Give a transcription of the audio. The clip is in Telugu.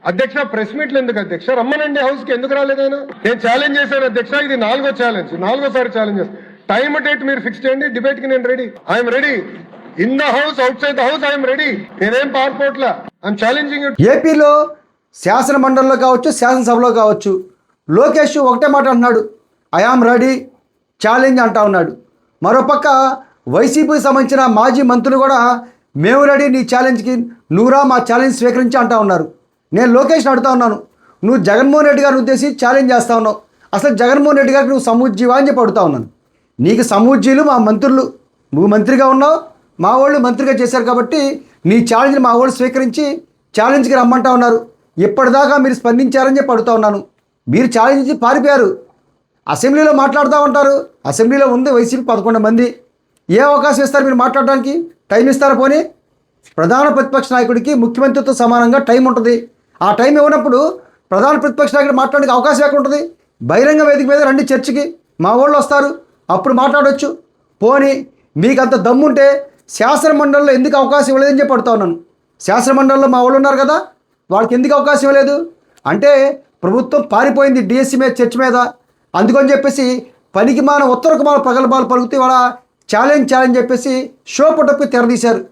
అధ్యక్ష ప్రెస్ మీట్లు ఎందుకు అధ్యక్ష? రమ్మనండి హౌస్ కి, ఎందుకు రాలేదైనా? నేను ఛాలెంజ్ చేశాను అధ్యక్ష, ఇది 4వ ఛాలెంజ్, 4వసారి ఛాలెంజ్ చేస్తాను. టైం డేట్ మీరు ఫిక్స్ చేయండి, డిబేట్ కి నేను ready. I'm ready in the house, out side the house, I'm ready. నేనేం పారిపోట్లా, ఐఎమ్ ఛాలెంజింగ్ ఇట్. ఏపీలో శాసన మండలిలో కావచ్చు, శాసనసభలో కావచ్చు, లోకేష్ ఒకటే మాట అంటున్నాడు, ఐఆమ్ రెడీ ఛాలెంజ్ అంటా ఉన్నాడు. మరోపక్క వైసీపీకి సంబంధించిన మాజీ మంత్రులు కూడా మేము రెడీ నీ ఛాలెంజ్కి, నువ్వురా మా ఛాలెంజ్ స్వీకరించి అంటా ఉన్నారు. నేను లోకేష్ని అడుగుతా ఉన్నాను, నువ్వు జగన్మోహన్ రెడ్డి గారిని ఉద్దేశించి ఛాలెంజ్ చేస్తా ఉన్నావు, అసలు జగన్మోహన్ రెడ్డి గారికి నువ్వు సమూజ్జీవా అని చెప్పి అడుగుతా ఉన్నాను. నీకు సమూజ్జీలు మా మంత్రులు, నువ్వు మంత్రిగా ఉన్నావు, మా వాళ్ళు మంత్రిగా చేశారు కాబట్టి నీ ఛాలెంజ్ని మా వాళ్ళు స్వీకరించి ఛాలెంజ్కి రమ్మంటా ఉన్నారు. ఇప్పటిదాకా మీరు స్పందించారని చెప్పి అడుగుతా ఉన్నాను. మీరు ఛాలెంజ్ ఇచ్చి పారిపోయారు. అసెంబ్లీలో మాట్లాడుతూ ఉంటారు, అసెంబ్లీలో ఉంది వైసీపీ 11 మంది. ఏ అవకాశం ఇస్తారు మీరు మాట్లాడడానికి? టైం ఇస్తారా? పోనీ ప్రధాన ప్రతిపక్ష నాయకుడికి ముఖ్యమంత్రితో సమానంగా టైం ఉంటుంది. ఆ టైం ఇవ్వనప్పుడు ప్రధాన ప్రతిపక్ష నాయకుడు మాట్లాడడానికి అవకాశం ఎక్కడ ఉంటుంది? బహిరంగ వేదిక మీద రండి చర్చకి, మా వాళ్ళు వస్తారు, అప్పుడు మాట్లాడవచ్చు. పోనీ మీకు అంత దమ్ముంటే శాసన మండలిలో ఎందుకు అవకాశం ఇవ్వలేదని చెప్పి అడుగుతా ఉన్నాను. శాసన మండలిలో మా వాళ్ళు ఉన్నారు కదా, వాళ్ళకి ఎందుకు అవకాశం ఇవ్వలేదు అంటే ప్రభుత్వం పారిపోయింది డిఎస్సీ మీద, చర్చ మీద. అందుకని చెప్పేసి పనికి మాన ఉత్తరకు మాన ప్రగల్భాలు పలుకుతూ వాళ్ళ ఛాలెంజ్ చెప్పేసి షో పుట్టకు తెరదీశారు.